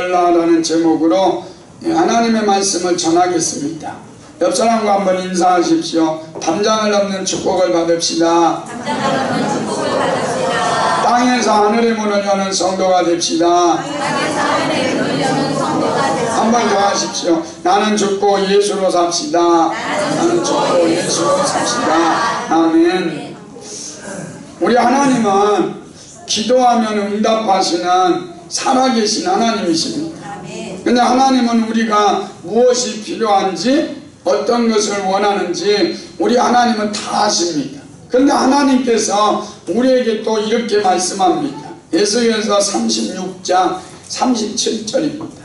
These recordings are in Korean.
열라라는 제목으로 하나님의 말씀을 전하겠습니다. 옆 사람과 한번 인사하십시오. 담장을 넘는 축복을 받읍시다. 땅에서 하늘의 문을 여는 성도가 됩시다. 한 번 더 하십시오. 나는 죽고 예수로 삽시다. 나는 죽고 예수로 삽시다. 아멘. 우리 하나님은 기도하면 응답하시는 살아계신 하나님이십니다. 근데 하나님은 우리가 무엇이 필요한지, 어떤 것을 원하는지 우리 하나님은 다 아십니다. 그런데 하나님께서 우리에게 또 이렇게 말씀합니다. 에스겔서 36장 37절입니다.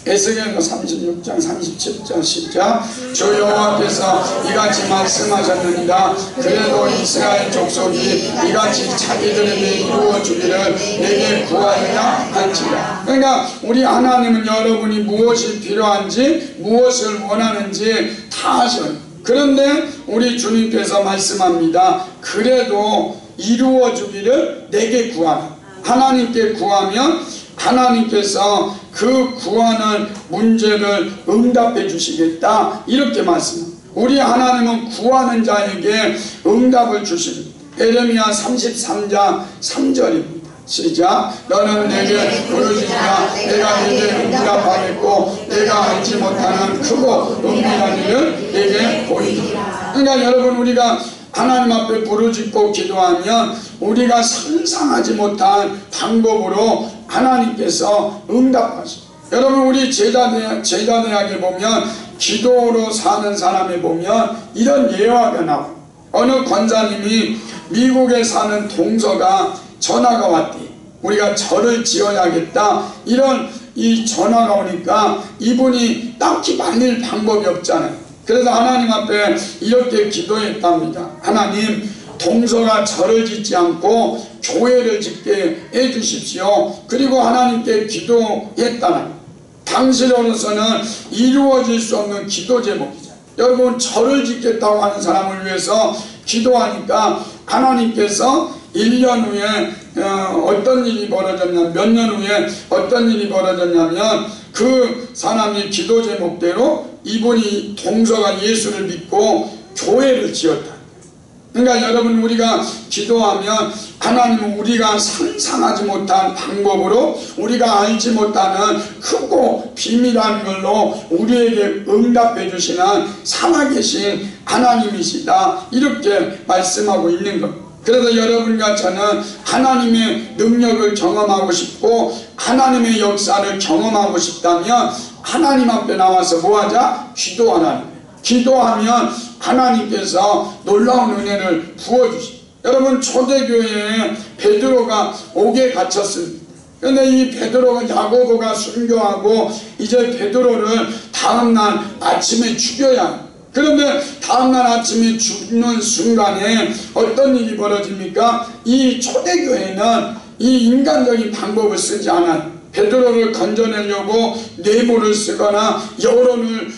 에스겔서 36장 37절 시작. 주 여호와께서 이같이 말씀하셨느니라. 그래도 이스라엘 족속이 이같이 자기들에게 이루어 주기를 내게 구하여야 할지라. 그러니까 우리 하나님은 여러분이 무엇이 필요한지, 무엇을 원하는지 다 아셔요. 그런데 우리 주님께서 말씀합니다. 그래도 이루어 주기를 내게 구하라. 하나님께 구하면 하나님께서 그 구하는 문제를 응답해 주시겠다, 이렇게 말씀합니다. 우리 하나님은 구하는 자에게 응답을 주십니다. 에레미야 33장 3절입니다. 시작. 너는 내게 부르짖으라. 내가 내게 응답하겠고 내가 알지 못하는 크고 은밀한 일을 내게 보이리라. 그러니까 여러분, 우리가 하나님 앞에 부르짖고 기도하면 우리가 상상하지 못한 방법으로 하나님께서 응답하십니다. 여러분, 우리 제자대학에 보면 기도로 사는 사람에 보면 이런 예화가 나와요. 어느 권사님이 미국에 사는 동서가 전화가 왔대. 우리가 절을 지어야겠다, 이런 이 전화가 오니까 이분이 딱히 말릴 방법이 없잖아요. 그래서 하나님 앞에 이렇게 기도했답니다. 하나님, 동서가 절을 짓지 않고 교회를 짓게 해주십시오. 그리고 하나님께 기도했다는, 당시로서는 이루어질 수 없는 기도 제목이죠. 여러분, 절을 짓겠다고 하는 사람을 위해서 기도하니까 하나님께서 1년 후에 어떤 일이 벌어졌냐면, 몇 년 후에 어떤 일이 벌어졌냐면, 그 사람이 기도 제목대로 이분이 동서가 예수를 믿고 교회를 지었다. 그러니까 여러분, 우리가 기도하면 하나님은 우리가 상상하지 못한 방법으로, 우리가 알지 못하는 크고 비밀한 걸로 우리에게 응답해 주시는 살아계신 하나님이시다, 이렇게 말씀하고 있는 것. 그래서 여러분과 저는 하나님의 능력을 경험하고 싶고 하나님의 역사를 경험하고 싶다면 하나님 앞에 나와서 뭐하자? 기도하라는 거예요. 기도하면 하나님께서 놀라운 은혜를 부어주십니다. 여러분, 초대교회에 베드로가 옥에 갇혔습니다. 그런데 이 베드로가, 야고보가 순교하고 이제 베드로를 다음날 아침에 죽여야 합니다. 그런데 다음날 아침에 죽는 순간에 어떤 일이 벌어집니까? 이 초대교회는 이 인간적인 방법을 쓰지 않아요. 베드로를 건져내려고 뇌물을 쓰거나 여론을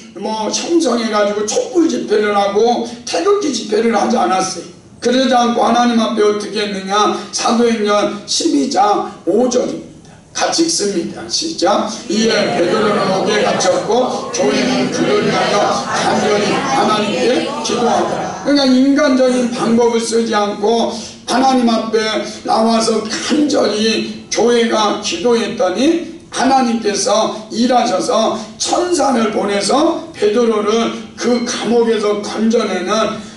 형성해가지고 촛불 집회를 하고 태극기 집회를 하지 않았어요. 그러지 않고 하나님 앞에 어떻게 했느냐? 사도행전 12장 5절입니다. 같이 읽습니다. 시작. 이에 베드로는 옥에 갇혔고 교회는 그를 위하여 간절히 하나님께 기도하더라. 그러니까 인간적인 방법을 쓰지 않고 하나님 앞에 나와서 간절히 교회가 기도했더니 하나님께서 일하셔서 천사를 보내서 베드로를 그 감옥에서 건져내는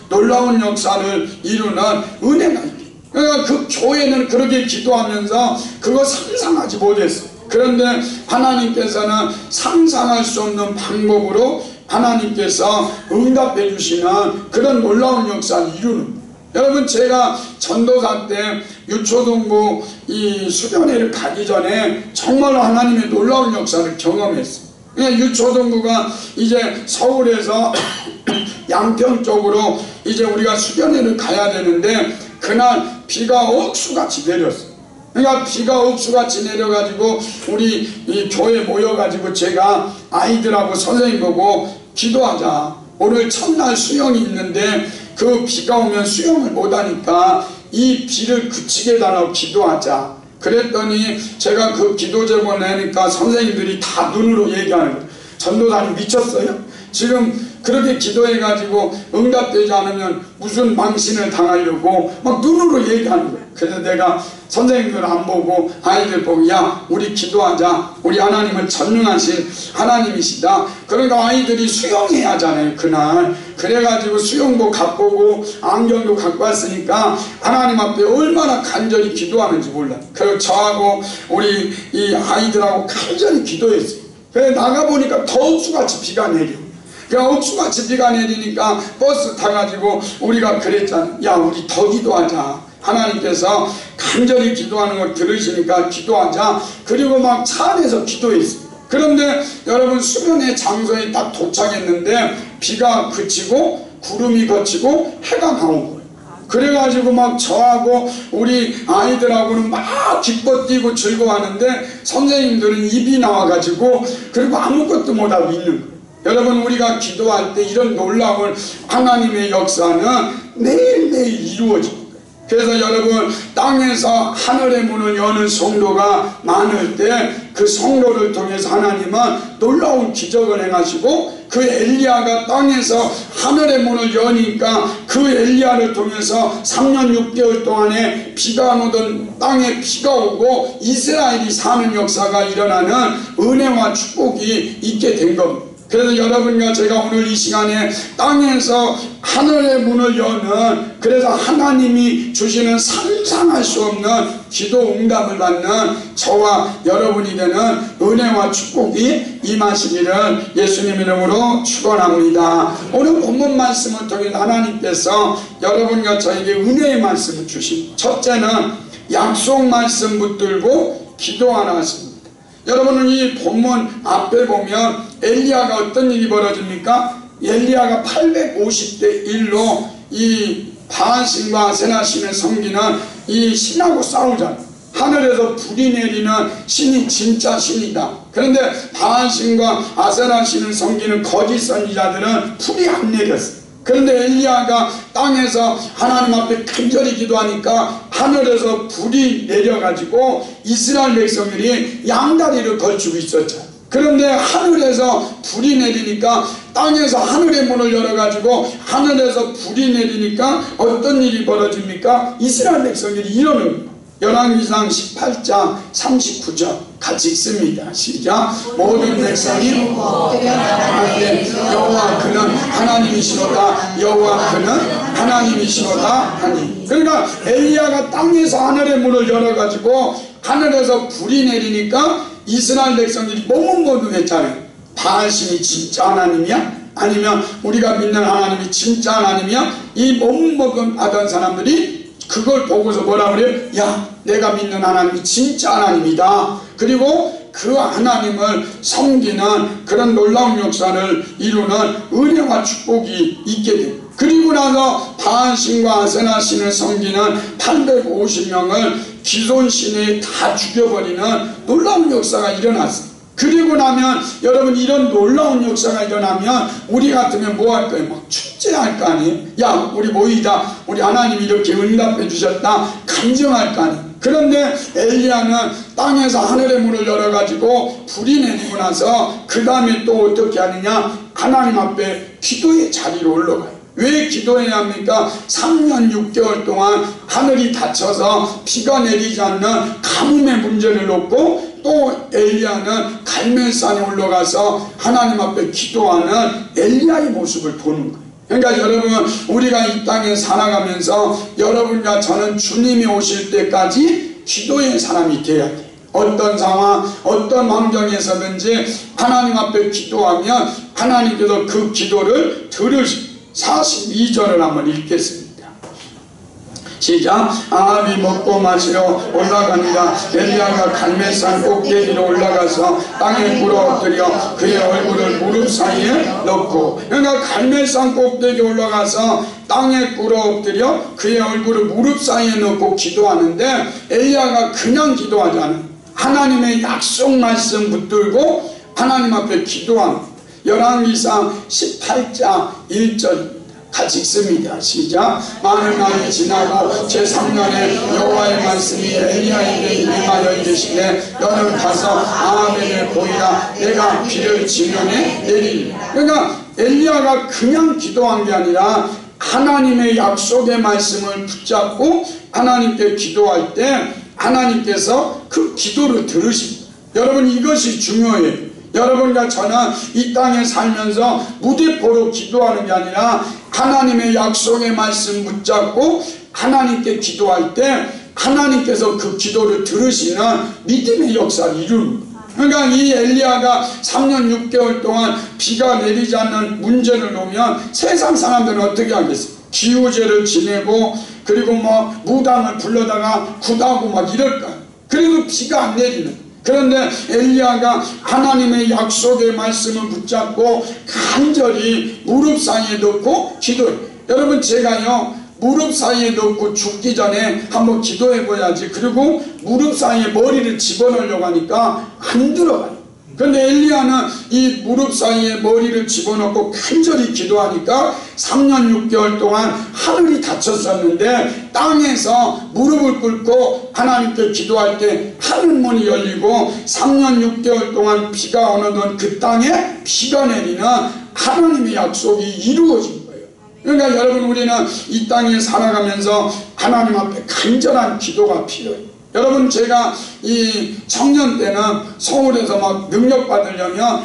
놀라운 역사를 이루는 은혜가 있습니다. 그러니까 그 교회는 그렇게 기도하면서 그거 상상하지 못했어요. 그런데 하나님께서는 상상할 수 없는 방법으로 하나님께서 응답해 주시는 그런 놀라운 역사를 이루는 거예요. 여러분, 제가 전도사 때 유초동부 이 수련회를 가기 전에 정말로 하나님의 놀라운 역사를 경험했어요. 그냥 유초동부가 이제 서울에서 양평 쪽으로 이제 우리가 수련회를 가야 되는데 그날 비가 억수같이 내렸어요. 그러니까 비가 억수같이 내려가지고 우리 이 교회 모여가지고 제가 아이들하고 선생님 보고 기도하자. 오늘 첫날 수영이 있는데 그 비가 오면 수영을 못하니까 이 비를 그치게 달라고 기도하자. 그랬더니 제가 그 기도 제목을 내니까 선생님들이 다 눈으로 얘기하는 거예요. 전도사님 미쳤어요? 지금 그렇게 기도해가지고 응답되지 않으면 무슨 망신을 당하려고 막 눈으로 얘기하는 거예요. 그래서 내가 선생님들 안 보고 아이들 보고 야 우리 기도하자. 우리 하나님은 전능하신 하나님이시다. 그러니까 아이들이 수영해야 하잖아요 그날. 그래가지고 수영복 갖고 오고 안경도 갖고 왔으니까 하나님 앞에 얼마나 간절히 기도하는지 몰라요. 그리고 저하고 우리 이 아이들하고 간절히 기도했어요. 그래서 나가보니까 더 억수같이 비가 내려. 그러니까 억수같이 비가 내리니까 버스 타가지고 우리가 그랬잖아. 야 우리 더 기도하자. 하나님께서 간절히 기도하는 걸 들으시니까 기도하자. 그리고 막 차 안에서 기도했습니다. 그런데 여러분 수련의 장소에 딱 도착했는데 비가 그치고 구름이 걷히고 해가 나온 거예요. 그래가지고 막 저하고 우리 아이들하고는 막 기뻐 뛰고 즐거워하는데 선생님들은 입이 나와가지고 그리고 아무것도 못하고 있는 거예요. 여러분 우리가 기도할 때 이런 놀라운 하나님의 역사는 매일매일 이루어집니다. 그래서 여러분 땅에서 하늘의 문을 여는 성도가 많을 때 그 성도를 통해서 하나님은 놀라운 기적을 행하시고 그 엘리야가 땅에서 하늘의 문을 여니까 그 엘리야를 통해서 3년 6개월 동안에 비가 안 오던 땅에 비가 오고 이스라엘이 사는 역사가 일어나는 은혜와 축복이 있게 된 겁니다. 그래서 여러분과 제가 오늘 이 시간에 땅에서 하늘의 문을 여는 그래서 하나님이 주시는 상상할 수 없는 기도 응답을 받는 저와 여러분이 되는 은혜와 축복이 임하시기를 예수님 이름으로 축원합니다. 오늘 본문 말씀을 통해 하나님께서 여러분과 저에게 은혜의 말씀을 주십니다. 첫째는 약속 말씀 붙들고 기도하라 하십니다. 여러분은 이 본문 앞에 보면 엘리야가 어떤 일이 벌어집니까? 엘리야가 850대 1로 이 바알신과 아세라신을 섬기는 이 신하고 싸우잖아요. 하늘에서 불이 내리는 신이 진짜 신이다. 그런데 바알신과 아세라신을 섬기는 거짓 선지자들은 불이 안 내렸어요. 그런데 엘리야가 땅에서 하나님 앞에 간절히 기도하니까 하늘에서 불이 내려가지고 이스라엘 백성들이 양다리를 걸치고 있었죠. 그런데 하늘에서 불이 내리니까 땅에서 하늘의 문을 열어가지고 하늘에서 불이 내리니까 어떤 일이 벌어집니까? 이스라엘 백성들이 이러는 거예요. 열왕기상 18장 39절 같이 읽습니다. 시작. 모든 백성이 여호와 그는 하나님이시로다. 여호와 그는 하나님이시로다 하니. 그러니까 엘리야가 땅에서 하늘의 문을 열어가지고 하늘에서 불이 내리니까 이스라엘 백성들이 멍멍거리했잖아요. 바알신이 진짜 하나님이야? 아니면 우리가 믿는 하나님이 진짜 하나님이야? 이 멍멍하던 사람들이 그걸 보고서 뭐라 그래요? 야, 내가 믿는 하나님이 진짜 하나님이다. 그리고 그 하나님을 섬기는 그런 놀라운 역사를 이루는 은혜와 축복이 있게 돼요. 그리고 나서 바알신과 아세라신을 섬기는 850명을 기손신이 다 죽여버리는 놀라운 역사가 일어났어요. 그리고 나면 여러분 이런 놀라운 역사가 일어나면 우리 같으면 뭐 할 거예요? 막 축제할 거 아니에요? 야 우리 모이자. 우리 하나님이 이렇게 응답해 주셨다. 감정할 거 아니에요? 그런데 엘리야는 땅에서 하늘의 문을 열어가지고 불이 내리고 나서 그 다음에 또 어떻게 하느냐? 하나님 앞에 기도의 자리로 올라가요. 왜 기도해야 합니까? 3년 6개월 동안 하늘이 닫혀서 비가 내리지 않는 가뭄의 문제를 놓고 또 엘리야는 갈멜산에 올라가서 하나님 앞에 기도하는 엘리야의 모습을 보는 거예요. 그러니까 여러분 우리가 이 땅에 살아가면서 여러분과 저는 주님이 오실 때까지 기도의 사람이 돼야 돼요. 어떤 상황 어떤 환경에서든지 하나님 앞에 기도하면 하나님께서 그 기도를 들으십니다. 42절을 한번 읽겠습니다. 시작. 아합이 먹고 마시러 올라갑니다. 엘리야가 갈멜산 꼭대기로 올라가서 땅에 꿇어 엎드려 그의 얼굴을 무릎 사이에 넣고. 그러니까 갈멜산 꼭대기에 올라가서 땅에 꿇어 엎드려 그의 얼굴을 무릎 사이에 넣고 기도하는데 엘리야가 그냥 기도하지 않아요. 하나님의 약속 말씀 붙들고 하나님 앞에 기도합니다. 열왕기상 18장 1절입니다. 같이 읽습니다. 시작. 많은 날이 지나고 제3년에 여호와의 말씀이 엘리야에게 임하여 이르시되 너는 가서 아합에게 보이라. 내가 비를 지면에 내리리라. 그러니까 엘리야가 그냥 기도한 게 아니라 하나님의 약속의 말씀을 붙잡고 하나님께 기도할 때 하나님께서 그 기도를 들으십니다. 여러분, 이것이 중요해요. 여러분과 저는 이 땅에 살면서 무대포로 기도하는 게 아니라 하나님의 약속의 말씀 붙잡고 하나님께 기도할 때 하나님께서 그 기도를 들으시는 믿음의 역사를 이룹니다. 그러니까 이 엘리야가 3년 6개월 동안 비가 내리지 않는 문제를 놓으면 세상 사람들은 어떻게 하겠어요? 기후제를 지내고 그리고 뭐 무당을 불러다가 구다고 막 이럴까. 그래도 비가 안 내리는. 그런데 엘리야가 하나님의 약속의 말씀을 붙잡고 간절히 무릎 사이에 넣고 기도해요. 여러분, 제가요 무릎 사이에 넣고 죽기 전에 한번 기도해 봐야지. 그리고 무릎 사이에 머리를 집어넣으려고 하니까 안 들어가요. 그런데 엘리야는 이 무릎 사이에 머리를 집어넣고 간절히 기도하니까 3년 6개월 동안 하늘이 닫혔었는데 땅에서 무릎을 꿇고 하나님께 기도할 때 하늘문이 열리고 3년 6개월 동안 비가 오는 그 땅에 비가 내리는 하나님의 약속이 이루어진 거예요. 그러니까 여러분, 우리는 이 땅에 살아가면서 하나님 앞에 간절한 기도가 필요해요. 여러분, 제가 이 청년 때는 서울에서 막 능력 받으려면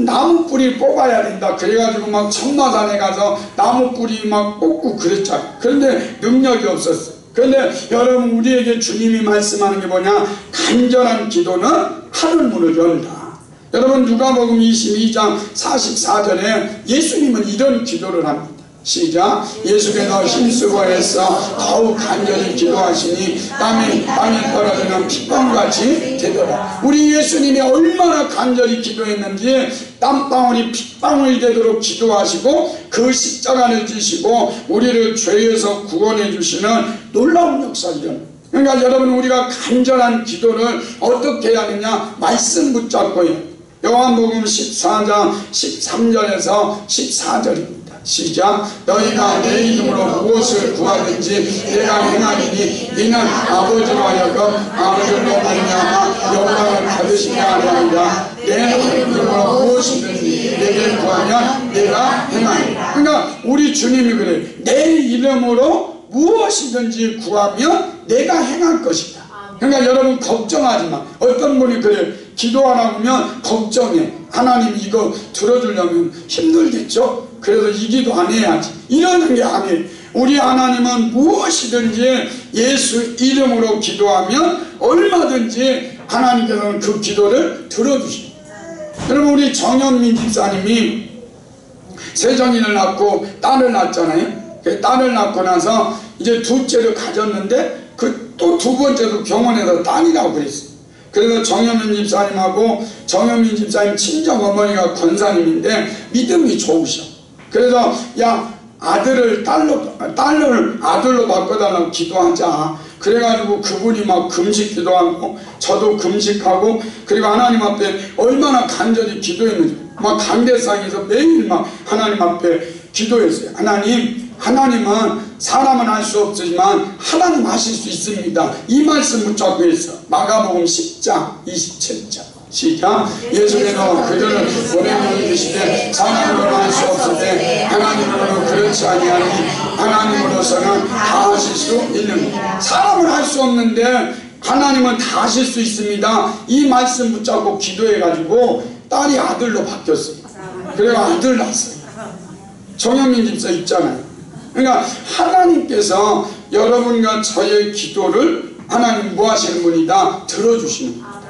나무 뿌리 뽑아야 된다. 그래가지고 막 청마산에 가서 나무 뿌리 막 뽑고 그랬잖아요. 그런데 능력이 없었어요. 그런데 여러분, 우리에게 주님이 말씀하는 게 뭐냐? 간절한 기도는 하늘문을 연다. 여러분, 누가복음 22장 44절에 예수님은 이런 기도를 합니다. 시작. 예수께서 힘쓰고 애써 더욱 간절히 기도하시니 땀이 땅에 떨어지는 핏방울같이 되더라. 우리 예수님이 얼마나 간절히 기도했는지 땀방울이 핏방울이 되도록 기도하시고 그 십자가를 지시고 우리를 죄에서 구원해 주시는 놀라운 역사죠. 그러니까 여러분, 우리가 간절한 기도를 어떻게 해야 하느냐? 말씀 붙잡고 해요. 요한복음 14장 13절에서 14절입니다. 시작. 너희가 내 이름으로 무엇을 구하든지 내가 행하리니 이는 아버지로 하여금 아버지로 말미암아 영광을 받으시게 하려 함이라. 내 이름으로 무엇이든지 내게 구하면 내가 행하리라. 그러니까 우리 주님이 그래요. 내 이름으로 무엇이든지 구하면 내가 행할 것이다. 그러니까 여러분, 걱정하지 마. 어떤 분이 그래요. 기도 안 하면 걱정해. 하나님 이거 들어주려면 힘들겠죠? 그래서 이 기도 안 해야지. 이러는 게 아니에요. 우리 하나님은 무엇이든지 예수 이름으로 기도하면 얼마든지 하나님께서는 그 기도를 들어주십니다. 여러분, 우리 정현민 집사님이 세정이를 낳고 딸을 낳았잖아요. 딸을 낳고 나서 이제 둘째를 가졌는데 그 또 두 번째도 병원에서 딸이라고 그랬어요. 그래서 정현민 집사님하고 정현민 집사님 친정 어머니가 권사님인데 믿음이 좋으셔. 그래서 야, 아들을 딸을 아들로 바꿔달라고 기도하자. 그래가지고 그분이 막 금식 기도하고 저도 금식하고 그리고 하나님 앞에 얼마나 간절히 기도했는지 막 강대상에서 매일 막 하나님 앞에 기도했어요. 하나님은 사람은 할 수 없지만 하나님 하실 수 있습니다. 이 말씀 붙잡고 있어. 마가복음 10장 27절 시작. 예수께서 그들을 보내는 계시되 사람으로는 할 수 없으되 하나님으로는 그렇지 아니하니 하나님으로서는 다 하실 수 있느니라. 사람은 할 수 없는데 하나님은 다 하실 수 있습니다. 이 말씀 붙잡고 기도해가지고 딸이 아들로 바뀌었어요. 그래서 아들 낳았어요. 정현민 집사 있잖아요. 그러니까 하나님께서 여러분과 저의 기도를 하나님 뭐 하시는 분이다? 들어주시는 분이다.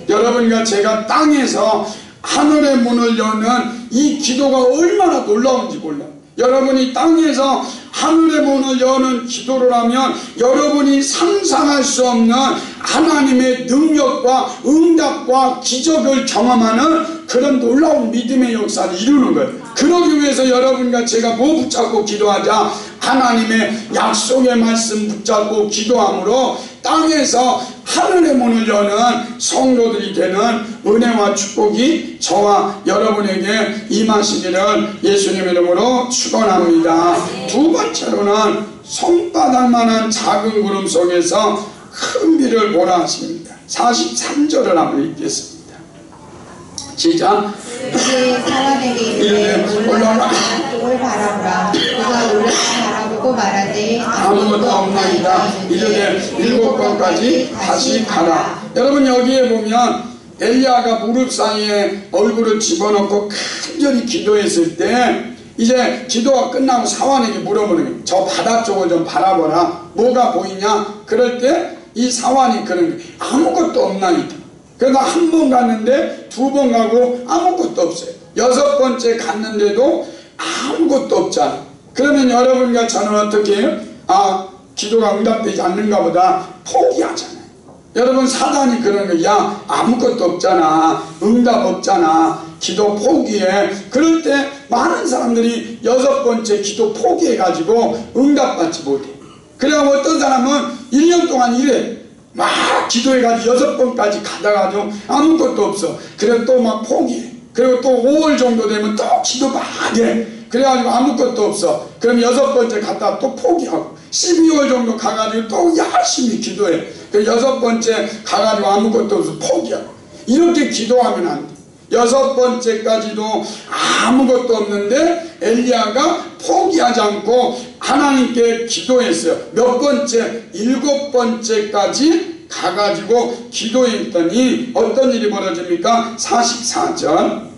여러분과 제가 땅에서 하늘의 문을 여는 이 기도가 얼마나 놀라운지 몰라요. 여러분이 땅에서 하늘의 문을 여는 기도를 하면 여러분이 상상할 수 없는 하나님의 능력과 응답과 기적을 경험하는 그런 놀라운 믿음의 역사를 이루는 거예요. 그러기 위해서 여러분과 제가 뭐 붙잡고 기도하자? 하나님의 약속의 말씀 붙잡고 기도함으로 땅에서 하늘의 문을 여는 성도들이 되는 은혜와 축복이 저와 여러분에게 임하시기를 예수님의 이름으로 축원합니다. 두 번째로는 손바닥만한 작은 구름 속에서 큰 비를 보라 하십니다. 43절을 한번 읽겠습니다. 시작. 그의 사람에게 이르되 올라가 그걸 바라보라. 그가 올라가 바라보고 말하되 아무것도 없나이다. 이르되 7번까지 다시 가라. 여러분 여기에 보면 엘리야가 무릎 사이에 얼굴을 집어넣고 간절히 기도했을 때 이제 기도가 끝나고 사환에게 물어보는 거예요. 저 바다 쪽을 좀 바라보라. 뭐가 보이냐? 그럴 때 이 사환이 그런 거예요. 아무것도 없나이다. 그러다 한 번 갔는데 두 번 가고 아무것도 없어요. 6번째 갔는데도 아무것도 없잖아. 그러면 여러분과 저는 어떻게 해요? 기도가 응답되지 않는가 보다 포기하잖아요. 여러분 사단이 그러는 거예요. 야 아무것도 없잖아. 응답 없잖아. 기도 포기해. 그럴 때 많은 사람들이 6번째 기도 포기해가지고 응답받지 못해. 그래서 어떤 사람은 1년 동안 이래. 막 기도해가지고 6번까지 가다가도 아무것도 없어. 그래서 또 막 포기해. 그리고 또 5월 정도 되면 또 기도 막 해. 그래가지고 아무것도 없어. 그럼 6번째 갔다가 또 포기하고 12월 정도 가가지고 또 열심히 기도해. 그 6번째 가가지고 아무것도 없어 포기하고. 이렇게 기도하면 안 돼. 6번째까지도 아무것도 없는데 엘리야가 포기하지 않고 하나님께 기도했어요. 몇 번째? 7번째까지 가가지고 기도했더니 어떤 일이 벌어집니까? 44절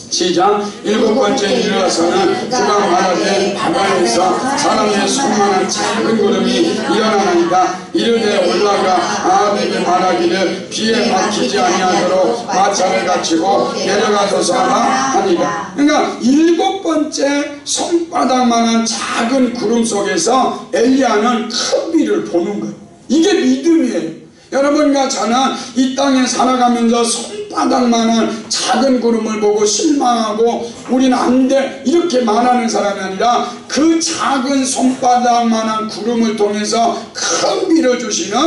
시작. 7번째 일어나서는 그가 말하되 바다에서 사람의 손만한 작은 구름이 일어나나이다. 이르되 올라가 아합에게 말하기를 비에 막히지 아니하도록 마차를 갖추고 내려가소서라 하니라. 그러니까 7번째 손바닥만한 작은 구름 속에서 엘리야는 큰 비를 보는 거예요. 이게 믿음이에요. 여러분과 저는 이 땅에 살아가면서 손바닥만한 작은 구름을 보고 실망하고 우리는 안 돼 이렇게 말하는 사람이 아니라 그 작은 손바닥만한 구름을 통해서 큰 비를 주시는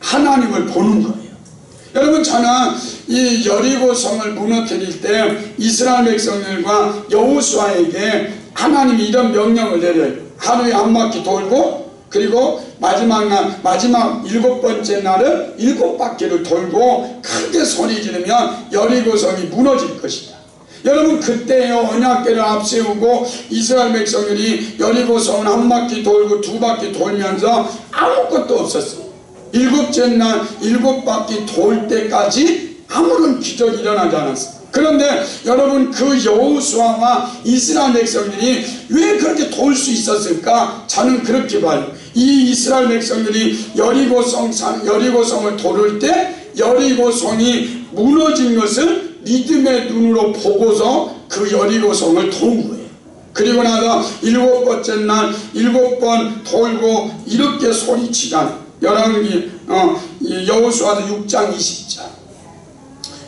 하나님을 보는 거예요. 여러분 저는 이 여리고성을 무너뜨릴 때 이스라엘 백성들과 여호수아에게 하나님이 이런 명령을 내려요. 하루에 한 바퀴 돌고 그리고 마지막 7번째 날은 7바퀴를 돌고 크게 소리 지르면 여리고성이 무너질 것이다. 여러분 그때요 언약궤를 앞세우고 이스라엘 백성들이 여리고성을 한 바퀴 돌고 2바퀴 돌면서 아무것도 없었어요. 7째 날 7바퀴 돌 때까지 아무런 기적이 일어나지 않았어요. 그런데 여러분 그 여호수아와 이스라엘 백성들이 왜 그렇게 돌 수 있었을까? 저는 그렇게 봐요. 이 이스라엘 백성들이 여리고성을 돌을 때 여리고성이 무너진 것을 믿음의 눈으로 보고서 그 여리고성을 도는 거예요. 그리고 나서 7번째 날 7번 돌고 이렇게 소리치잖아요. 여호수아서 6장 20절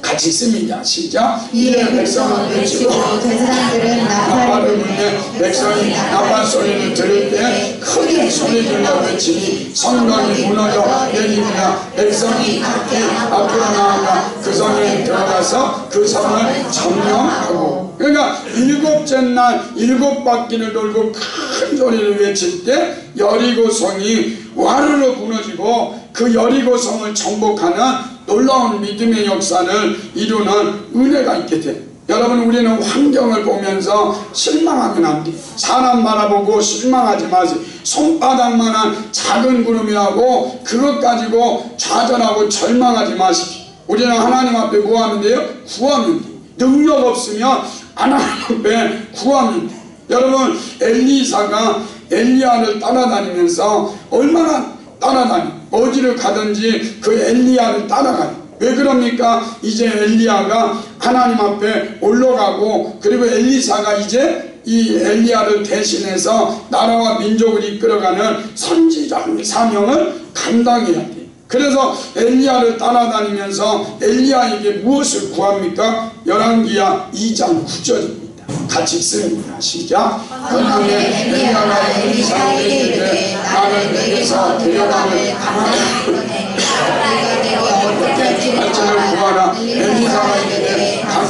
같이 씁니다. 시작. 이에 백성은 외치고 제사장들은 나팔을 불며 백성이 나팔 소리를 들을 때 크게 소리질러 외치니 성곽이 무너져 내립니다. 백성이 앞으로 나아가 그 성에 들어가서 그 성을 점령하고. 그러니까 7째 날 7바퀴를 돌고 큰 소리를 외칠 때 여리고성이 와르르 무너지고 그 여리고성을 정복하는 놀라운 믿음의 역사를 이루는 은혜가 있게 돼. 여러분 우리는 환경을 보면서 실망하면 안 돼. 사람 바라보고 실망하지 마세요. 손바닥만한 작은 구름이라고 그것 가지고 좌절하고 절망하지 마십시오. 우리는 하나님 앞에 뭐 하면 돼요? 구하면 돼요. 능력 없으면 하나님 앞에 구하면 돼요. 여러분 엘리사가 엘리야를 따라다니면서 얼마나 따라다니 어디를 가든지 그 엘리야를 따라가요. 왜 그럽니까? 이제 엘리야가 하나님 앞에 올라가고 그리고 엘리사가 이제 이 엘리야를 대신해서 나라와 민족을 이끌어가는 선지자 사명을 감당해야 돼. 그래서 엘리야를 따라다니면서 엘리야에게 무엇을 구합니까? 열왕기하 2장 9절입니다. 같이 읽습니다. 시작. 그날에 엘리야가 엘리사에게 이르되 나를 내게서 데려가면 가만히 있거니와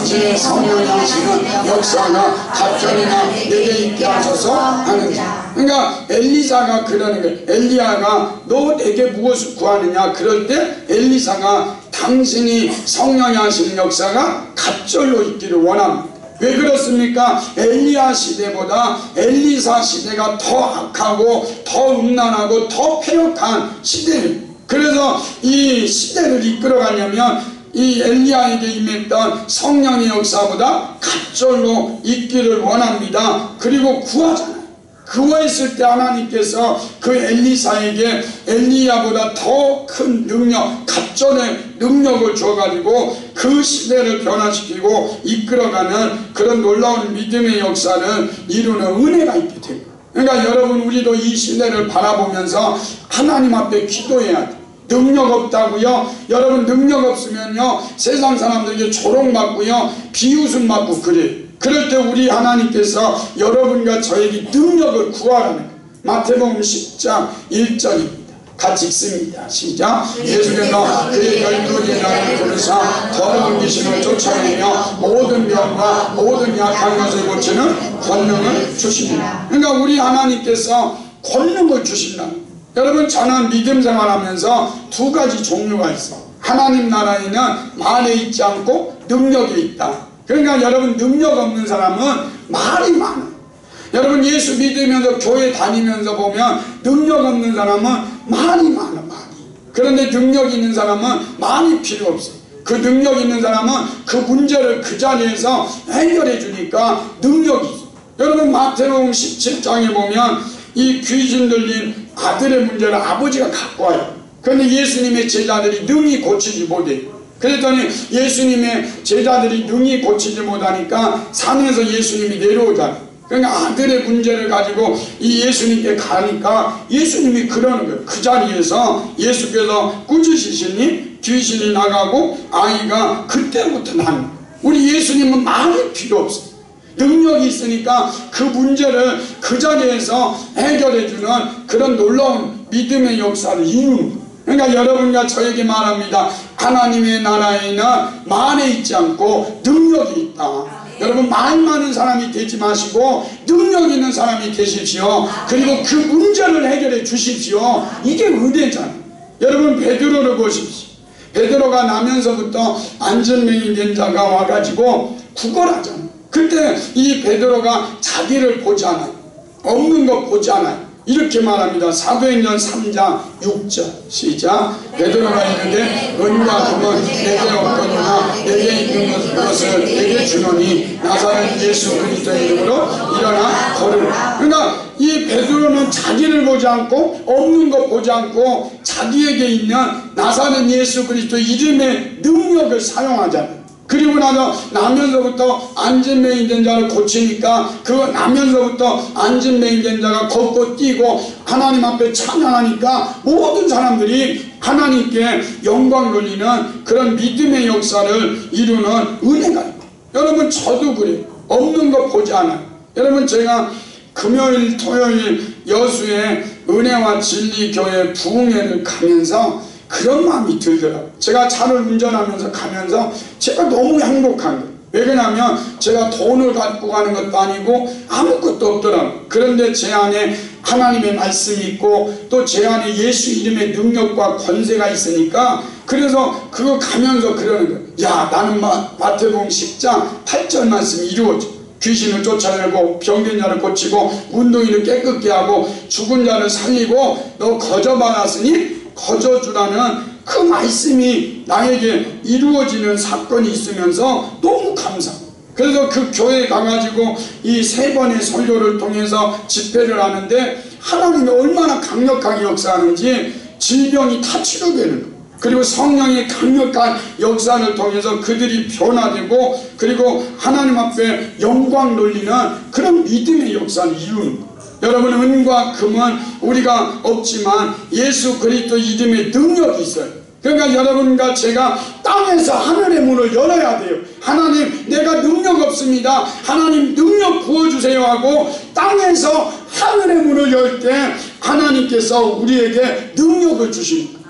당신의 성령이 하시는 역사가 갑절이나 내게 있게 하소서 하는지라. 그러니까 엘리사가 그러는 거예요. 엘리야가 너 내게 무엇을 구하느냐 그럴 때 엘리사가 당신이 성령이 하시는 역사가 갑절로 있기를 원합니다. 왜 그렇습니까? 엘리야 시대보다 엘리사 시대가 더 악하고 더 음란하고 더 패역한 시대입니다. 그래서 이 시대를 이끌어가려면 이 엘리야에게 임했던 성령의 역사보다 갑절로 있기를 원합니다. 그리고 구하잖아요. 구했을 때 하나님께서 그 엘리사에게 엘리야보다 더 큰 능력, 갑절의 능력을 줘가지고 그 시대를 변화시키고 이끌어가는 그런 놀라운 믿음의 역사를 이루는 은혜가 있게 됩니다. 그러니까 여러분 우리도 이 시대를 바라보면서 하나님 앞에 기도해야 돼요. 능력 없다고요? 여러분 능력 없으면요 세상 사람들에게 조롱받고요 비웃음 받고 그래요. 그럴 때 우리 하나님께서 여러분과 저에게 능력을 구하라는 거예요. 마태복음 10장 1절입니다. 같이 읽습니다. 시작. 예수께서 그의 12제자를 부르사 더러운 귀신을 쫓아내며 모든 병과 모든 약한 것을 고치는 권능을 주십니다. 그러니까 우리 하나님께서 권능을 주신다. 여러분 저는 믿음 생활하면서 두 가지 종류가 있어. 하나님 나라에는 말에 있지 않고 능력이 있다. 그러니까 여러분 능력 없는 사람은 말이 많아. 여러분 예수 믿으면서 교회 다니면서 보면 능력 없는 사람은 말이 많아. 말이. 그런데 능력 있는 사람은 말이 필요 없어. 그 능력 있는 사람은 그 문제를 그 자리에서 해결해 주니까 능력이 있어. 여러분 마태복음 17장에 보면 이 귀신 들린 아들의 문제를 아버지가 갖고 와요. 그런데 예수님의 제자들이 능히 고치지 못해요. 그랬더니 예수님의 제자들이 능히 고치지 못하니까 산에서 예수님이 내려오잖아요. 그러니까 아들의 문제를 가지고 이 예수님께 가니까 예수님이 그러는 거예요. 그 자리에서 예수께서 꾸짖으시니 귀신이 나가고 아이가 그때부터 난. 우리 예수님은 말이 필요 없어요. 능력이 있으니까 그 문제를 그 자리에서 해결해주는 그런 놀라운 믿음의 역사를 이루는 거예요. 그러니까 여러분과 저에게 말합니다. 하나님의 나라에는 말에 있지 않고 능력이 있다. 여러분 말 많은 사람이 되지 마시고 능력 있는 사람이 되십시오. 그리고 그 문제를 해결해 주십시오. 이게 은혜잖아요. 여러분 베드로를 보십시오. 베드로가 나면서부터 안전명이 된 자가 와가지고 구걸하잖아요. 그때 이 베드로가 자기를 보지 않아요. 없는 거 보지 않아요. 이렇게 말합니다. 사도행전 3장 6절 시작. 베드로가 이르되 은과 금은 내게 없거니와 내게 있는 것을 내게 주노니 나사렛 예수 그리스도의 이름으로 일어나 걸으라. 그러니까 이 베드로는 자기를 보지 않고 없는 것 보지 않고 자기에게 있는 나사렛 예수 그리스도 이름의 능력을 사용하잖아요. 그리고 나면서부터 안진뱅이 된 자를 고치니까 그 나면서부터 안진뱅이 된 자가 걷고 뛰고 하나님 앞에 찬양하니까 모든 사람들이 하나님께 영광 돌리는 그런 믿음의 역사를 이루는 은혜가 있고, 여러분 저도 그래요. 없는 거 보지 않아요. 여러분 제가 금요일 토요일 여수의 은혜와 진리 교회 부흥회를 가면서 그런 마음이 들더라고요. 제가 차를 운전하면서 가면서 제가 너무 행복한 거예요. 왜 그러냐면 제가 돈을 갖고 가는 것도 아니고 아무것도 없더라고요. 그런데 제 안에 하나님의 말씀이 있고 또 제 안에 예수 이름의 능력과 권세가 있으니까 그래서 그거 가면서 그러는 거예요. 야 나는 마태복음 10장 8절 말씀이 이루어져. 귀신을 쫓아내고 병든 자를 고치고 문둥이를 깨끗게 하고 죽은 자를 살리고 너 거저받았으니 거저주라는 그 말씀이 나에게 이루어지는 사건이 있으면서 너무 감사합니다. 그래서 그 교회에 가가지고 이 3번의 설교를 통해서 집회를 하는데 하나님이 얼마나 강력하게 역사하는지 질병이 다 치료되는 거예요. 그리고 성령의 강력한 역사를 통해서 그들이 변화되고 그리고 하나님 앞에 영광 돌리는 그런 믿음의 역사를 이루는 거예요. 여러분 은과 금은 우리가 없지만 예수 그리스도 이름의 능력이 있어요. 그러니까 여러분과 제가 땅에서 하늘의 문을 열어야 돼요. 하나님 내가 능력 없습니다. 하나님 능력 부어주세요 하고 땅에서 하늘의 문을 열 때 하나님께서 우리에게 능력을 주십니다.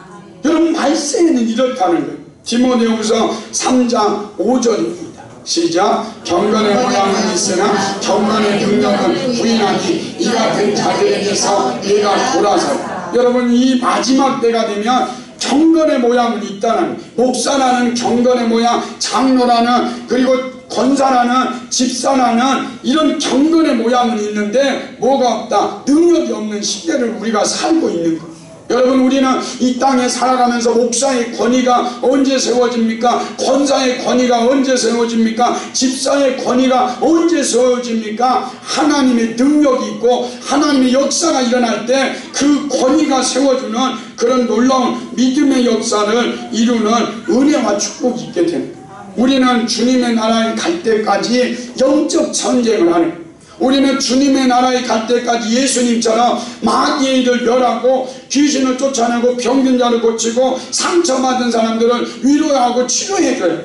여러분 말세에는 이렇다는 거예요. 디모데후서 3장 5절입니다. 시작. 경건의 모양은 있으나 경건의 능력은 부인하니 이 같은 자들에게서 얘가 돌아서. 여러분, 이 마지막 때가 되면 경건의 모양은 있다는, 목사라는 경건의 모양, 장로라는, 그리고 권사라는, 집사라는 이런 경건의 모양은 있는데 뭐가 없다? 능력이 없는 시대를 우리가 살고 있는 것. 여러분, 우리는 이 땅에 살아가면서 목사의 권위가 언제 세워집니까? 권사의 권위가 언제 세워집니까? 집사의 권위가 언제 세워집니까? 하나님의 능력이 있고 하나님의 역사가 일어날 때 그 권위가 세워주는 그런 놀라운 믿음의 역사를 이루는 은혜와 축복이 있게 됩니다. 우리는 주님의 나라에 갈 때까지 영적 전쟁을 하는 거예요. 우리는 주님의 나라에 갈 때까지 예수님처럼 마귀의 일을 멸하고 귀신을 쫓아내고 병든 자를 고치고 상처받은 사람들을 위로하고 치료해줘요.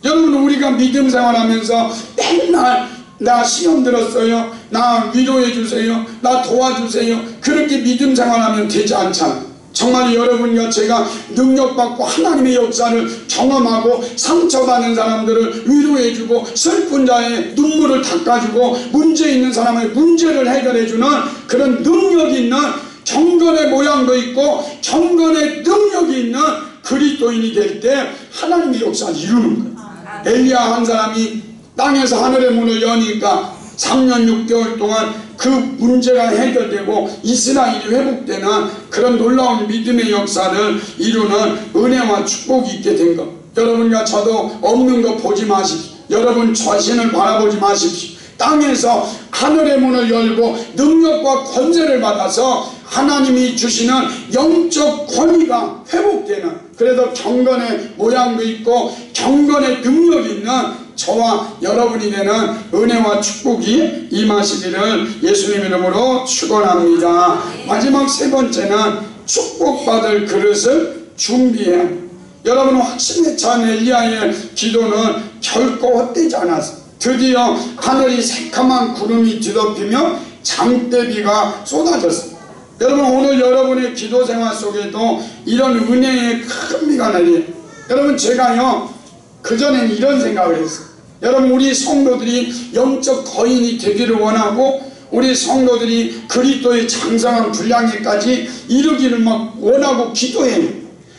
여러분, 우리가 믿음 생활하면서 맨날 나 시험 들었어요, 나 위로해주세요, 나 도와주세요, 그렇게 믿음 생활하면 되지 않잖아요. 정말 여러분과 제가 능력받고 하나님의 역사를 경험하고 상처받는 사람들을 위로해주고 슬픈 자의 눈물을 닦아주고 문제 있는 사람의 문제를 해결해주는 그런 능력이 있는 경건의 모양도 있고 경건의 능력이 있는 그리스도인이 될 때 하나님의 역사를 이루는 거예요. 엘리야 한 사람이 땅에서 하늘의 문을 여니까 3년 6개월 동안 그 문제가 해결되고 이스라엘이 회복되는 그런 놀라운 믿음의 역사를 이루는 은혜와 축복이 있게 된 것. 여러분과 저도 없는 거 보지 마십시오. 여러분 자신을 바라보지 마십시오. 땅에서 하늘의 문을 열고 능력과 권세를 받아서 하나님이 주시는 영적 권위가 회복되는, 그래서 경건의 모양도 있고 경건의 능력이 있는 저와 여러분이 되는 은혜와 축복이 임하시기를 예수님 이름으로 축원합니다. 마지막 세 번째는 축복받을 그릇을 준비해야 합니다. 여러분, 확신에 찬 엘리야의 기도는 결코 헛되지 않았어요. 드디어 하늘이 새카만 구름이 뒤덮이며 장대비가 쏟아졌습니다. 여러분, 오늘 여러분의 기도 생활 속에도 이런 은혜의 큰 비가 내려요. 여러분, 제가요 그전엔 이런 생각을 했어요. 여러분, 우리 성도들이 영적 거인이 되기를 원하고 우리 성도들이 그리스도의 장성한 분량에까지 이르기를 막 원하고 기도해요.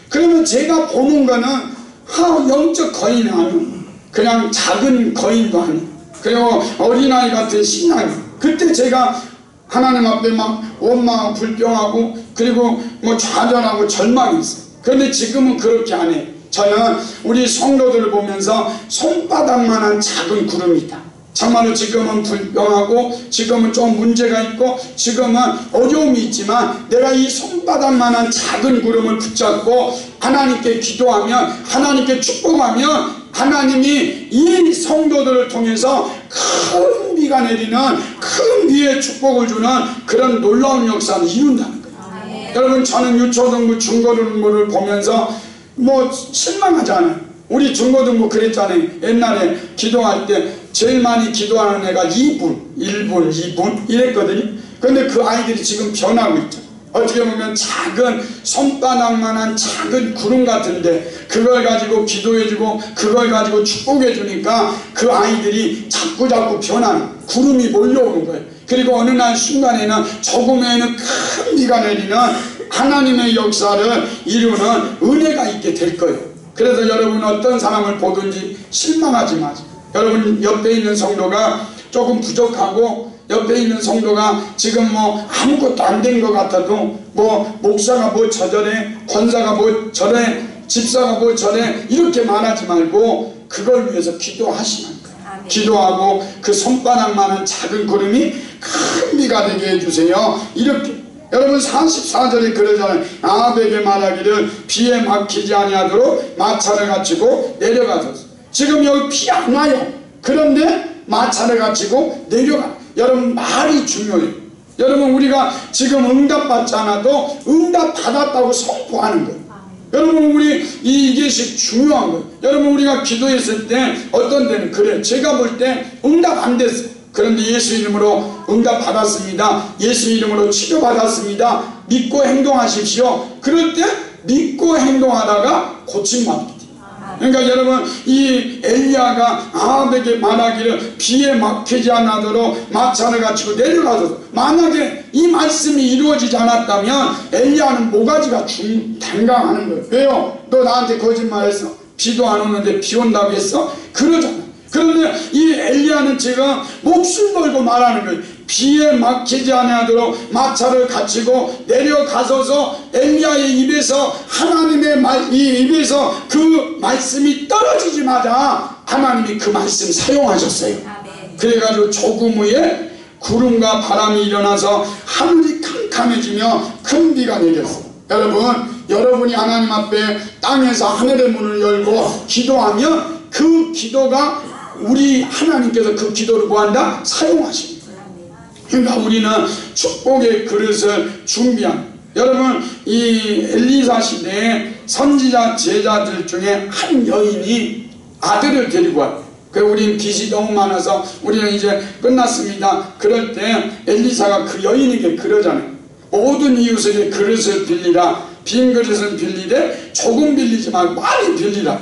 그러면 제가 보는 거는 영적 거인이 아니에요. 그냥 작은 거인도 아니에요. 그리고 어린아이 같은 신앙이에요. 그때 제가 하나님 앞에 막 원망하고 불평하고 그리고 뭐 좌절하고 절망이 있어요. 그런데 지금은 그렇게 안 해요. 저는 우리 성도들을 보면서 손바닥만한 작은 구름이다. 정말로 지금은 불평하고 지금은 좀 문제가 있고 지금은 어려움이 있지만 내가 이 손바닥만한 작은 구름을 붙잡고 하나님께 기도하면, 하나님께 축복하면 하나님이 이 성도들을 통해서 큰 비가 내리는, 큰 비의 축복을 주는 그런 놀라운 역사를 이룬다는 거예요. 여러분, 저는 유초등부 중고등부를 보면서 뭐 실망하지 않아요. 우리 중고등부 그랬잖아요. 옛날에 기도할 때 제일 많이 기도하는 애가 2분, 1분, 2분 이랬거든요. 근데 그 아이들이 지금 변하고 있죠. 어떻게 보면 작은 손바닥만한 작은 구름 같은데 그걸 가지고 기도해주고 그걸 가지고 축복해주니까 그 아이들이 자꾸자꾸 변하는, 구름이 몰려오는 거예요. 그리고 어느 날 순간에는 조금에는 큰 비가 내리는 하나님의 역사를 이루는 은혜가 있게 될 거예요. 그래서 여러분, 어떤 사람을 보든지 실망하지 마세요. 여러분, 옆에 있는 성도가 조금 부족하고 옆에 있는 성도가 지금 뭐 아무것도 안 된 것 같아도 뭐 목사가 뭐 저저래, 권사가 뭐 저래, 집사가 뭐 저래 이렇게 말하지 말고 그걸 위해서 기도하시면 돼요. 기도하고 그 손바닥만한 작은 구름이 큰 비가 되게 해주세요. 이렇게. 여러분, 44절에 그러잖아요. 아합에게 말하기를 비에 막히지 아니하도록 마차를 갖추고 내려가소서. 지금 여기 비 안 와요. 그런데 마차를 갖추고 내려가. 여러분, 말이 중요해요. 여러분, 우리가 지금 응답받지 않아도 응답 받았다고 선포하는 거예요. 여러분, 우리 이게씩 중요한 거예요. 여러분, 우리가 기도했을 때 어떤 데는 그래요. 제가 볼 때 응답 안 됐어요. 그런데 예수 이름으로 응답 받았습니다. 예수 이름으로 치료 받았습니다. 믿고 행동하십시오. 그럴 때 믿고 행동하다가 고침받게 돼요. 그러니까 여러분 이 엘리야가 아합에게 말하기를 비에 막히지 않도록 마차를 갖추고 내려가서 만약에 이 말씀이 이루어지지 않았다면 엘리야는 모가지가 단강하는 거예요. 왜요? 너 나한테 거짓말했어. 비도 안 오는데 비 온다고 했어? 그러잖아. 그런데 이 엘리야는 지금 목숨 걸고 말하는 거예요. 비에 막히지 않도록 마차를 갖추고 내려가서서 엘리야의 입에서 하나님의 이 입에서 그 말씀이 떨어지자마자 하나님이 그 말씀 사용하셨어요. 그래가지고 조금 후에 구름과 바람이 일어나서 하늘이 캄캄해지며 큰 비가 내렸어요. 여러분이 하나님 앞에 땅에서 하늘의 문을 열고 기도하면 그 기도가 우리 하나님께서 그 기도를 뭐한다? 사용하십니다. 그러니까 우리는 축복의 그릇을 준비한, 여러분 이 엘리사 시대에 선지자 제자들 중에 한 여인이 아들을 데리고 와요. 우리는 빚이 너무 많아서 우리는 이제 끝났습니다. 그럴 때 엘리사가 그 여인에게 그러잖아요. 모든 이웃에게 그릇을 빌리라. 빈 그릇은 빌리되 조금 빌리지 말고 많이 빌리라.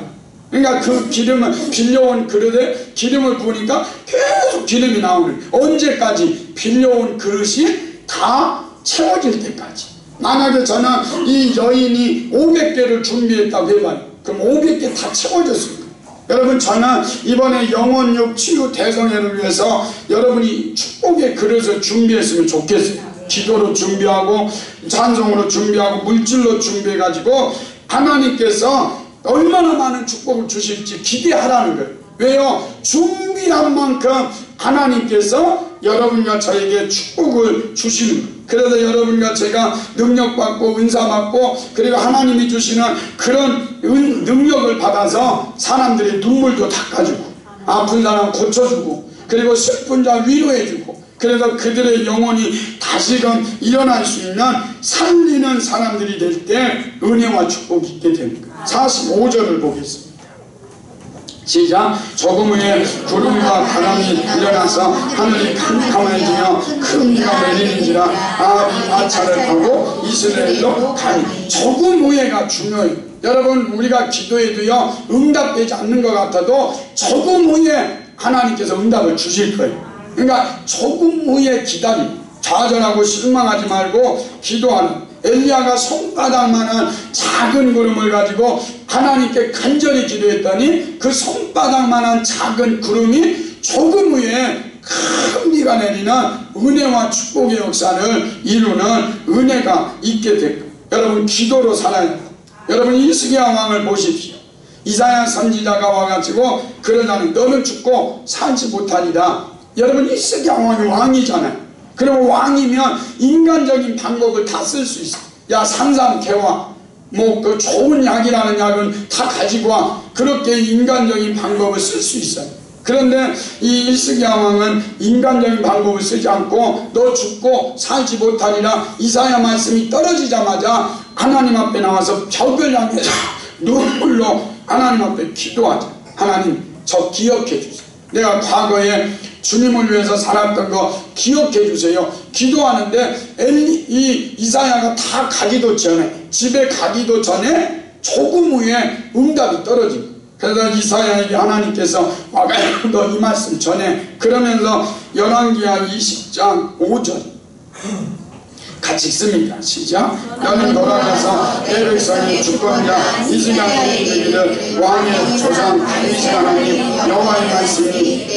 그러니까 그 기름을 빌려온 그릇에 기름을 부으니까 계속 기름이 나오는, 언제까지? 빌려온 그릇이 다 채워질 때까지. 만약에 저는 이 여인이 500개를 준비했다고 해봐요. 그럼 500개 다 채워졌습니다. 여러분 저는 이번에 영혼육 치유 대성회를 위해서 여러분이 축복의 그릇을 준비했으면 좋겠어요. 기도로 준비하고 찬송으로 준비하고 물질로 준비해가지고 하나님께서 얼마나 많은 축복을 주실지 기대하라는 거예요. 왜요? 준비한 만큼 하나님께서 여러분과 저에게 축복을 주시는 거예요. 그래서 여러분과 제가 능력받고 은사받고 그리고 하나님이 주시는 그런 능력을 받아서 사람들의 눈물도 닦아주고 아픈 사람 고쳐주고 그리고 슬픈 자 위로해주고 그래서 그들의 영혼이 다시금 일어날 수 있는 살리는 사람들이 될 때 은혜와 축복이 있게 됩니다. 45절을 보겠습니다. 시작. 조금 후에 구름과 바람이 일어나서 하늘이 캄캄해지며 큰 비가 내리는지라 아합이 마차를 타고 이스라엘로 가니. 조금 후에가 중요해요. 여러분 우리가 기도해도요 응답되지 않는 것 같아도 조금 후에 하나님께서 응답을 주실 거예요. 그러니까 조금 후에 기다리, 좌절하고 실망하지 말고 기도하는. 엘리야가 손바닥만한 작은 구름을 가지고 하나님께 간절히 기도했더니 그 손바닥만한 작은 구름이 조금 후에 큰 비가 내리는 은혜와 축복의 역사를 이루는 은혜가 있게 됐고, 여러분 기도로 살아야 합니다. 여러분 히스기야 왕을 보십시오. 이사야 선지자가 와가지고 그러자니 너는 죽고 살지 못하리라. 여러분 히스기야 왕이 왕이잖아요. 그리고 왕이면 인간적인 방법을 다 쓸 수 있어. 야 산삼 개와 뭐 그 좋은 약이라는 약은 다 가지고 와. 그렇게 인간적인 방법을 쓸 수 있어요. 그런데 이 히스기야 왕은 인간적인 방법을 쓰지 않고 너 죽고 살지 못하리라 이사야 말씀이 떨어지자마자 하나님 앞에 나와서 벽을 향해서 눈물로 하나님 앞에 기도하자. 하나님 저 기억해 주세요. 내가 과거에 주님을 위해서 살았던 거 기억해 주세요. 기도하는데 이사야가 다 가기도 전에, 집에 가기도 전에 조금 후에 응답이 떨어집니다. 그래서 이사야에게 하나님께서 너 이 말씀 전해. 그러면서 열왕기하 20장 5절 같이 읽습니다. 시작. 너는 돌아가서 내 백성이 주권자 이스라엘 되기를 왕의 조상 다윗의 하나님 여호와의 말씀이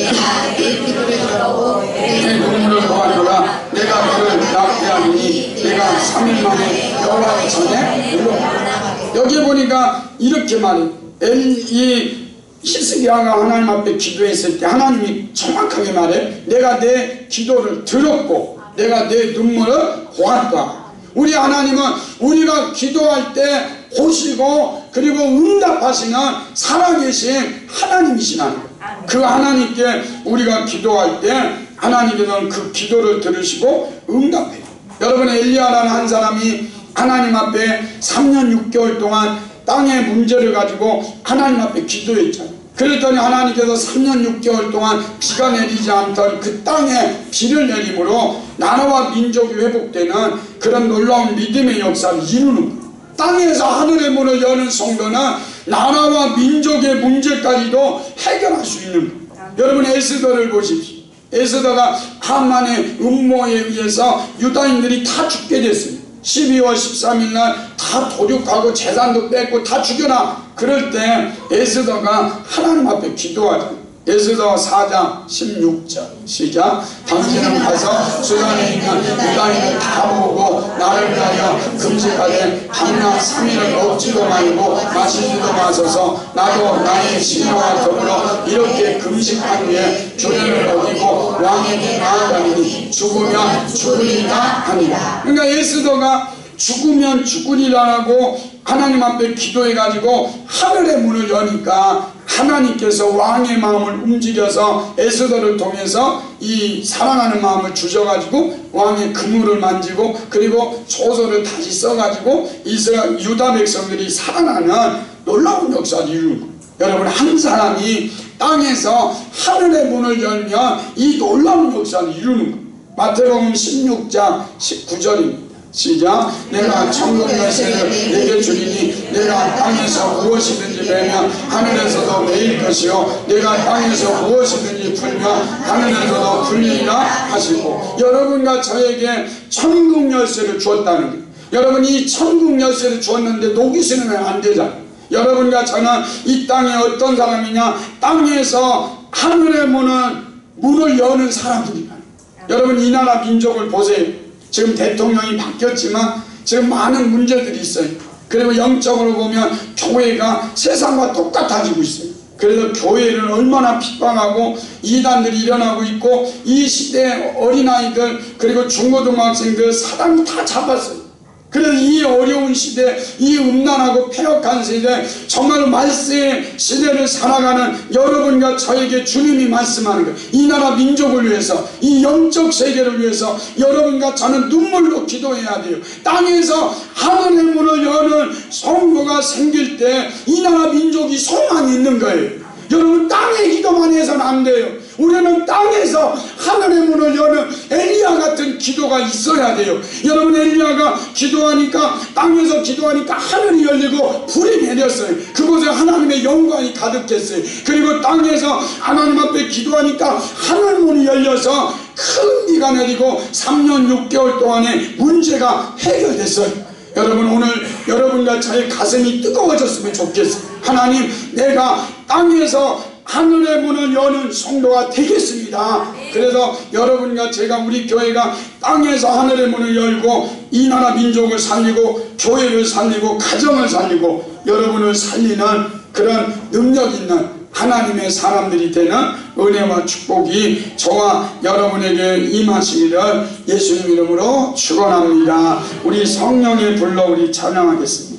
내 눈물을 보아노라. 내가 너를 납치하리니 내가 3일 만에 여호와의 전에 물러가라. 여기 보니까 이렇게 말해. 이 히스기야가 하나님 앞에 기도했을 때 하나님이 정확하게 말해. 내가 내 기도를 들었고 내가 내 눈물을 보았다. 우리 하나님은 우리가 기도할 때 보시고 그리고 응답하시는 살아계신 하나님이신 하나님. 그 하나님께 우리가 기도할 때 하나님께서는 그 기도를 들으시고 응답해요. 여러분 엘리야라는 한 사람이 하나님 앞에 3년 6개월 동안 땅의 문제를 가지고 하나님 앞에 기도했잖아요. 그랬더니 하나님께서 3년 6개월 동안 비가 내리지 않던 그 땅에 비를 내림으로 나라와 민족이 회복되는 그런 놀라운 믿음의 역사를 이루는 거예요. 땅에서 하늘의 문을 여는 성도는 나라와 민족의 문제까지도 해결할 수 있는 거예요. 여러분 에스더를 보십시오. 에스더가 하만의 음모에 의해서 유다인들이 다 죽게 됐어요. 12월 13일 날 다 도륙하고 재산도 뺏고 다 죽여라. 그럴 때 에스더가 하나님 앞에 기도하죠. 에스더 4장 16절 시작. 당신은 가서 수단에 있는 유다인을 다 모으고 나를 위하여 금식하되 밤낮 3일을 먹지도 말고 마시지도 마소서. 나도 나의 신하와 더불어 이렇게 금식한 후에 주례를 어기고 왕에게 나아가리니 죽으면 죽으리라 하니라. 그러니까 에스더가 죽으면 죽으리라고 하나님 앞에 기도해가지고 하늘의 문을 여니까 하나님께서 왕의 마음을 움직여서 에스더를 통해서 이 사랑하는 마음을 주셔가지고 왕의 그물을 만지고 그리고 소설을 다시 써가지고 이스라엘 유다 백성들이 살아나는 놀라운 역사를 이루는 거예요. 여러분 한 사람이 땅에서 하늘의 문을 열면 이 놀라운 역사를 이루는 거예요. 마태복음 16장 19절입니다. 시작. 내가 천국 열쇠를 내게 주리니 내가 땅에서 무엇이든지 베면 하늘에서도 매일 것이요 내가 땅에서 무엇이든지 풀면 하늘에서도 풀리리라 하시고, 여러분과 저에게 천국 열쇠를 주었다는 거예요. 여러분 이 천국 열쇠를 주었는데 녹이시면 안 되잖아요. 여러분과 저는 이 땅에 어떤 사람이냐, 땅에서 하늘의 문을 여는 사람들이다. 여러분 이 나라 민족을 보세요. 지금 대통령이 바뀌었지만 지금 많은 문제들이 있어요. 그리고 영적으로 보면 교회가 세상과 똑같아지고 있어요. 그래서 교회를 얼마나 핍박하고 이단들이 일어나고 있고, 이 시대의 어린아이들 그리고 중고등학생들 사단이 다 잡았어요. 그래서 이 어려운 시대, 이 음란하고 폐역한 세대, 정말 말세의 시대를 살아가는 여러분과 저에게 주님이 말씀하는 거예요. 이 나라 민족을 위해서, 이 영적 세계를 위해서 여러분과 저는 눈물로 기도해야 돼요. 땅에서 하늘의 문을 여는 성도가 생길 때 이 나라 민족이 소망이 있는 거예요. 여러분 땅에 기도만 해서는 안 돼요. 우리는 땅에서 하늘의 문을 여는 엘리야 같은 기도가 있어야 돼요. 여러분 엘리야가 기도하니까, 땅에서 기도하니까 하늘이 열리고 불이 내렸어요. 그곳에 하나님의 영광이 가득했어요. 그리고 땅에서 하나님 앞에 기도하니까 하늘문이 열려서 큰 비가 내리고 3년 6개월 동안의 문제가 해결됐어요. 여러분 오늘 여러분과 저의 가슴이 뜨거워졌으면 좋겠어요. 하나님, 내가 땅에서 하늘의 문을 여는 성도가 되겠습니다. 그래서 여러분과 제가, 우리 교회가 땅에서 하늘의 문을 열고 이 나라 민족을 살리고 교회를 살리고 가정을 살리고 여러분을 살리는 그런 능력 있는 하나님의 사람들이 되는 은혜와 축복이 저와 여러분에게 임하시기를 예수님 이름으로 축원합니다. 우리 성령의 불로 우리 찬양하겠습니다.